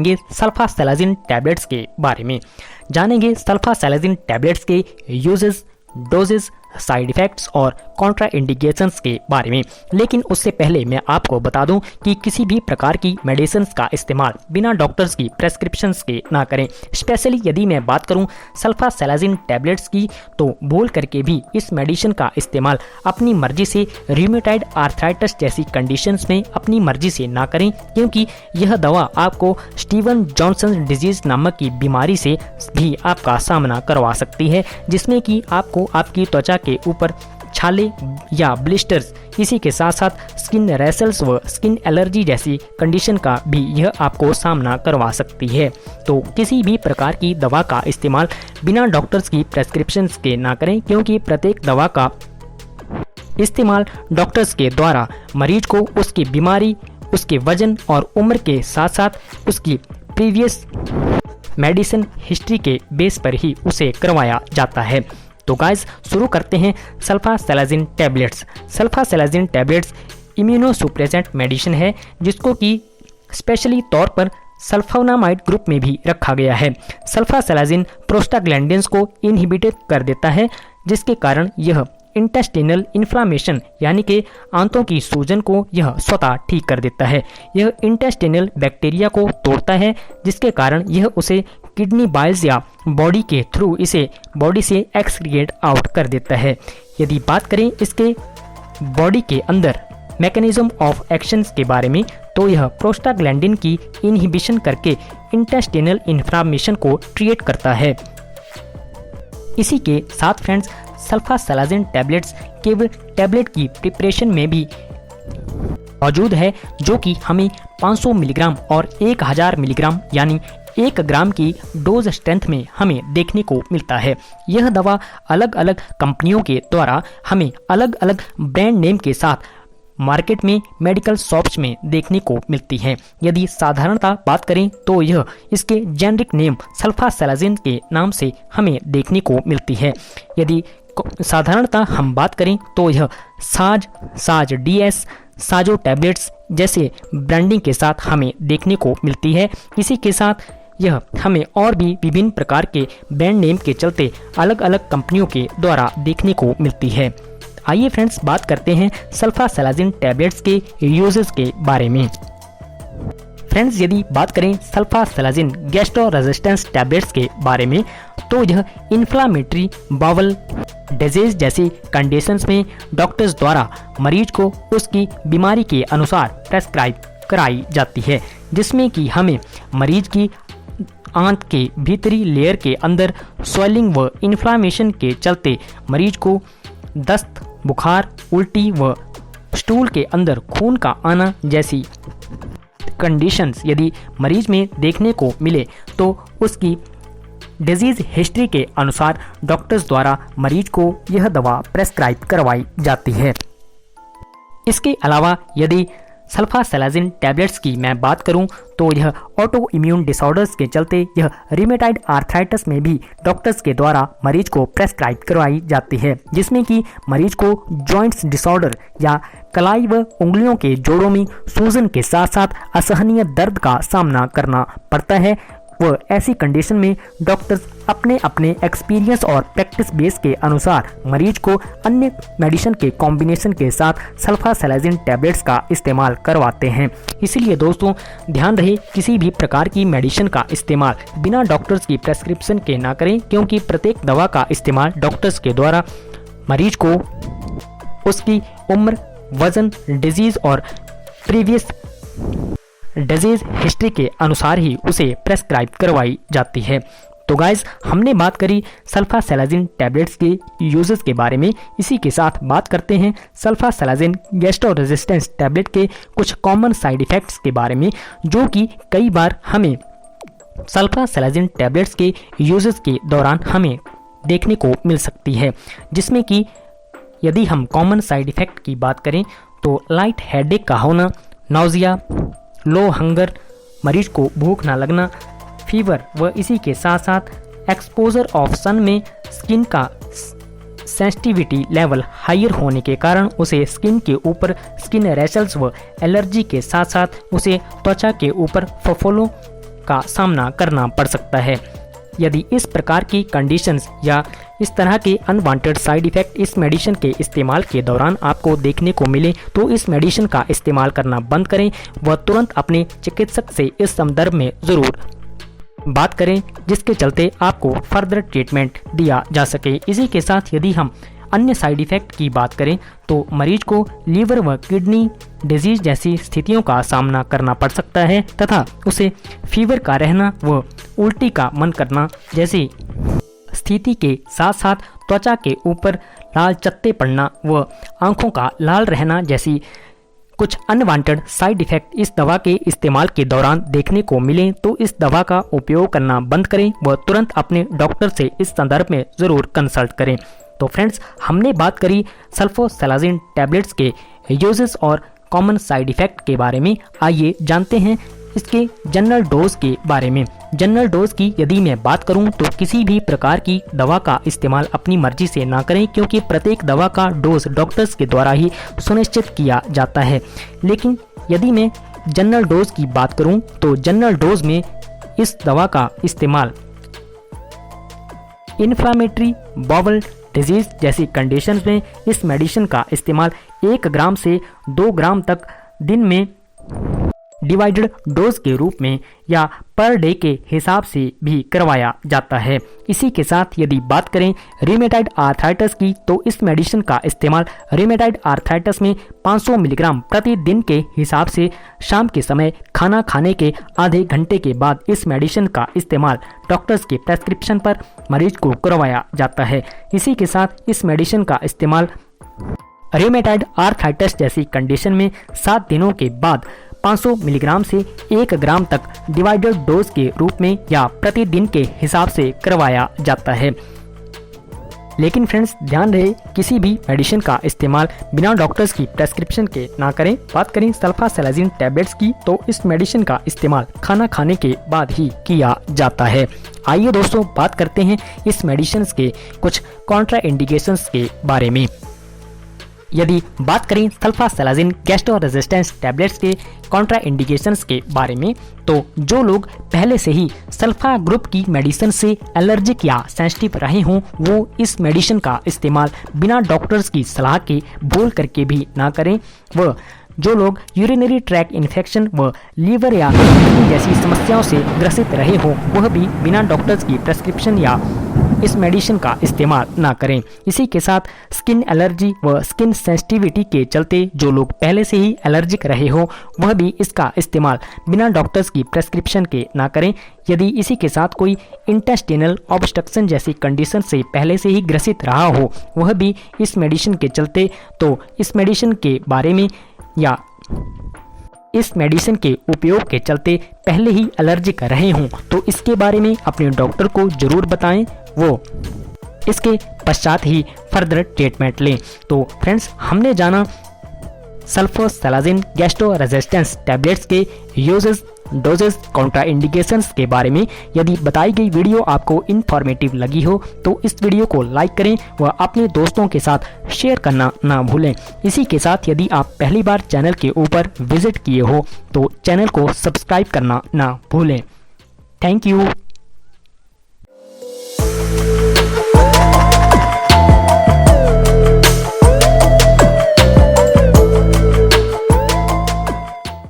जानेंगे सल्फासेलाजिन टैबलेट्स के बारे में। जानेंगे सल्फासेलाजिन टैबलेट्स के यूजेस, डोजेस, साइड इफ़ेक्ट्स और कॉन्ट्रा इंडिकेशंस के बारे में। लेकिन उससे पहले मैं आपको बता दूं कि किसी भी प्रकार की मेडिसिन्स का इस्तेमाल बिना डॉक्टर्स की प्रेस्क्रिप्शंस के ना करें। स्पेशली यदि मैं बात करूं सल्फासेलाजिन टैबलेट्स की, तो भूल करके भी इस मेडिसिन का इस्तेमाल अपनी मर्जी से रूमेटॉइड आर्थराइटिस जैसी कंडीशंस में अपनी मर्जी से ना करें, क्योंकि यह दवा आपको स्टीवन जॉनसन डिजीज नामक की बीमारी से भी आपका सामना करवा सकती है, जिसमें कि आपको आपकी त्वचा के ऊपर छाले या ब्लिस्टर्स, इसी के साथ साथ स्किन रैशेस व स्किन एलर्जी जैसी कंडीशन का भी यह आपको सामना करवा सकती है। तो किसी भी प्रकार की दवा का इस्तेमाल बिना डॉक्टर्स की प्रेस्क्रिप्शंस के ना करें, क्योंकि प्रत्येक दवा का इस्तेमाल डॉक्टर्स के द्वारा मरीज को उसकी बीमारी, उसके वजन और उम्र के साथ साथ उसकी प्रीवियस मेडिसिन हिस्ट्री के बेस पर ही उसे करवाया जाता है। तो गाइस शुरू करते हैं सल्फासेलाजिन टैबलेट्स। सल्फासेलाजिन टैबलेट्स इम्यूनोसुप्रेसेंट मेडिसिन है, जिसको कि स्पेशली तौर पर सल्फोनामाइड ग्रुप में भी रखा गया है। सल्फासेलाजिन प्रोस्टाग्लैंडिन्स को इनहिबिट कर देता है, जिसके कारण यह इंटेस्टिनल इन्फ्लामेशन यानी कि आंतों की सूजन को यह स्वतः ठीक कर देता है। यह इंटेस्टिनल बैक्टीरिया को तोड़ता है, जिसके कारण यह उसे किडनी बाइल्स या बॉडी के थ्रू इसे बॉडी से एक्सक्रीट आउट कर देता है। यदि बात करें इसके बॉडी के अंदर मैकेनिज्म ऑफ एक्शंस के बारे में, तो यह प्रोस्टाग्लैंडिन की इनहिबिशन करके इंटेस्टिनल इन्फ्लामेशन को ट्रीट करता है। इसी के साथ फ्रेंड्स सल्फासेलाजिन टैबलेट्स केवल टैबलेट की प्रिपरेशन में भी मौजूद है, जो कि हमें 500 मिलीग्राम और 1000 मिलीग्राम यानी 1 ग्राम की डोज स्ट्रेंथ में हमें देखने को मिलता है। यह दवा अलग अलग कंपनियों के द्वारा हमें अलग अलग ब्रांड नेम के साथ मार्केट में मेडिकल शॉप्स में देखने को मिलती है। यदि साधारणतः बात करें तो यह इसके जेनरिक नेम सल्फासेलाजिन के नाम से हमें देखने को मिलती है। यदि साधारणतः हम बात करें तो यह साज DS, साजो टैबलेट्स जैसे ब्रांडिंग के साथ हमें देखने को मिलती है। इसी के साथ यह हमें और भी विभिन्न प्रकार के ब्रांड नेम के चलते अलग अलग कंपनियों के द्वारा देखने को मिलती है। आइए फ्रेंड्स बात करते हैं सल्फासेलाजिन टैबलेट्स के यूजेस के बारे में। फ्रेंड्स यदि बात करें सल्फासेलाजिन गैस्ट्रो रेजिस्टेंस टैबलेट्स के बारे में, तो यह इन्फ्लामेटरी बाउल डिजीज जैसी कंडीशंस में डॉक्टर्स द्वारा मरीज को उसकी बीमारी के अनुसार प्रेस्क्राइब कराई जाती है, जिसमें कि हमें मरीज की आंत के भीतरी लेयर के अंदर स्वेलिंग व इन्फ्लामेशन के चलते मरीज को दस्त, बुखार, उल्टी व स्टूल के अंदर खून का आना जैसी कंडीशंस यदि मरीज में देखने को मिले, तो उसकी डिजीज हिस्ट्री के अनुसार डॉक्टर्स द्वारा मरीज को यह दवा प्रेस्क्राइब करवाई जाती है। इसके अलावा यदि सल्फासेलाजिन टैबलेट्स की मैं बात करूं, तो यह ऑटो इम्यून डिसऑर्डर्स के चलते यह रूमेटॉइड आर्थराइटिस में भी डॉक्टर्स के द्वारा मरीज को प्रेस्क्राइब करवाई जाती है, जिसमें कि मरीज को जॉइंट्स डिसऑर्डर या कलाई व उंगलियों के जोड़ों में सूजन के साथ साथ असहनीय दर्द का सामना करना पड़ता है। व ऐसी कंडीशन में डॉक्टर्स अपने अपने एक्सपीरियंस और प्रैक्टिस बेस के अनुसार मरीज को अन्य मेडिसिन के कॉम्बिनेशन के साथ सल्फासेलाजिन टैबलेट्स का इस्तेमाल करवाते हैं। इसलिए दोस्तों ध्यान रहे, किसी भी प्रकार की मेडिसिन का इस्तेमाल बिना डॉक्टर्स की प्रेस्क्रिप्शन के ना करें, क्योंकि प्रत्येक दवा का इस्तेमाल डॉक्टर्स के द्वारा मरीज को उसकी उम्र, वजन, डिजीज और प्रीवियस डिजीज हिस्ट्री के अनुसार ही उसे प्रेस्क्राइब करवाई जाती है। तो गाइज हमने बात करी सल्फासेलाजिन टैबलेट्स के यूजेस के बारे में। इसी के साथ बात करते हैं सल्फासेलाजिन गैस्ट्रो रेजिस्टेंस टैबलेट के कुछ कॉमन साइड इफ़ेक्ट्स के बारे में, जो कि कई बार हमें सल्फासेलाजिन टैबलेट्स के यूजेस के दौरान हमें देखने को मिल सकती है। जिसमें कि यदि हम कॉमन साइड इफ़ेक्ट की बात करें तो लाइट हेडेक का होना, नाउजिया, लो हंगर, मरीज को भूख ना लगना, फीवर व इसी के साथ साथ एक्सपोजर ऑफ सन में स्किन का सेंसिटिविटी लेवल हायर होने के कारण उसे स्किन के ऊपर स्किन रैशेस व एलर्जी के साथ साथ उसे त्वचा के ऊपर फफोलों का सामना करना पड़ सकता है। यदि इस प्रकार की कंडीशंस या इस तरह के अनवांटेड साइड इफ़ेक्ट इस मेडिसिन के इस्तेमाल के दौरान आपको देखने को मिले तो इस मेडिसिन का इस्तेमाल करना बंद करें व तुरंत अपने चिकित्सक से इस संदर्भ में ज़रूर बात करें, जिसके चलते आपको फर्दर ट्रीटमेंट दिया जा सके। इसी के साथ यदि हम अन्य साइड इफ़ेक्ट की बात करें तो मरीज को लीवर व किडनी डिजीज जैसी स्थितियों का सामना करना पड़ सकता है तथा उसे फीवर का रहना व उल्टी का मन करना जैसी स्थिति के साथ साथ त्वचा के ऊपर लाल चत्ते पड़ना व आंखों का लाल रहना जैसी कुछ अनवांटेड साइड इफ़ेक्ट इस दवा के इस्तेमाल के दौरान देखने को मिले तो इस दवा का उपयोग करना बंद करें व तुरंत अपने डॉक्टर से इस संदर्भ में ज़रूर कंसल्ट करें। तो फ्रेंड्स, हमने बात करी सल्फोसैलाजिन टैबलेट्स के यूजेस और कॉमन साइड इफ़ेक्ट के बारे में। आइए जानते हैं इसके जनरल डोज के बारे में। जनरल डोज की यदि मैं बात करूं तो किसी भी प्रकार की दवा का इस्तेमाल अपनी मर्जी से ना करें, क्योंकि प्रत्येक दवा का डोज डॉक्टर्स के द्वारा ही सुनिश्चित किया जाता है। लेकिन यदि मैं जनरल डोज की बात करूं तो जनरल डोज में इस दवा का इस्तेमाल इन्फ्लामेटरी बाउल डिजीज जैसी कंडीशंस में इस मेडिसिन का इस्तेमाल 1 ग्राम से 2 ग्राम तक दिन में डिवाइडेड डोज के रूप में या पर डे के हिसाब से भी करवाया जाता है। इसी के साथ यदि बात करें रिमेटाइड आर्थराइटिस की तो इस मेडिसिन का इस्तेमाल रिमेटाइड आर्थराइटिस में 500 मिलीग्राम प्रतिदिन के हिसाब से शाम के समय खाना खाने के आधे घंटे के बाद इस मेडिसिन का इस्तेमाल डॉक्टर्स के प्रेस्क्रिप्शन पर मरीज को करवाया जाता है। इसी के साथ इस मेडिसिन का इस्तेमाल रिमेटाइड आर्थराइटिस जैसी कंडीशन में 7 दिनों के बाद 500 मिलीग्राम से 1 ग्राम तक डिवाइडेड डोज के रूप में या प्रतिदिन के हिसाब से करवाया जाता है। लेकिन फ्रेंड्स, ध्यान रहे किसी भी मेडिसिन का इस्तेमाल बिना डॉक्टर्स की प्रेस्क्रिप्शन के ना करें। बात करें सल्फासैलाजिन टैबलेट्स की तो इस मेडिसिन का इस्तेमाल खाना खाने के बाद ही किया जाता है। आइए दोस्तों, बात करते हैं इस मेडिसिन के कुछ कॉन्ट्रा इंडिकेशंस के बारे में। यदि बात करें सल्फासैलाजिन गैस्ट्रो रेजिस्टेंस टैबलेट्स के कॉन्ट्रा इंडिकेशंस के बारे में तो जो लोग पहले से ही सल्फा ग्रुप की मेडिसिन से एलर्जिक या सेंसिटिव रहे हों वो इस मेडिसिन का इस्तेमाल बिना डॉक्टर्स की सलाह के भूल करके भी ना करें। व जो लोग यूरिनरी ट्रैक इन्फेक्शन व लीवर या किडनी जैसी समस्याओं से ग्रसित रहे हों वह भी बिना डॉक्टर्स की प्रेस्क्रिप्शन या इस मेडिसिन का इस्तेमाल ना करें। इसी के साथ स्किन एलर्जी व स्किन सेंसिटिविटी के चलते जो लोग पहले से ही एलर्जिक रहे हो वह भी इसका इस्तेमाल बिना डॉक्टर्स की प्रेस्क्रिप्शन के ना करें। यदि इसी के साथ कोई इंटेस्टिनल ऑब्स्ट्रक्शन जैसी कंडीशन से पहले से ही ग्रसित रहा हो वह भी इस मेडिसिन के चलते तो इस मेडिसिन के बारे में या इस मेडिसिन के उपयोग के चलते पहले ही एलर्जिक रहे हों तो इसके बारे में अपने डॉक्टर को जरूर बताएं, वो इसके पश्चात ही फर्दर ट्रीटमेंट लें। तो फ्रेंड्स, हमने जाना सल्फोसैलाजिन गैस्ट्रो रेजिस्टेंस टैबलेट्स के यूजेस, डोजेस, कॉन्ट्रा इंडिकेशंस के बारे में। यदि बताई गई वीडियो आपको इन्फॉर्मेटिव लगी हो तो इस वीडियो को लाइक करें व अपने दोस्तों के साथ शेयर करना ना भूलें। इसी के साथ यदि आप पहली बार चैनल के ऊपर विजिट किए हो तो चैनल को सब्सक्राइब करना ना भूलें। Thank you.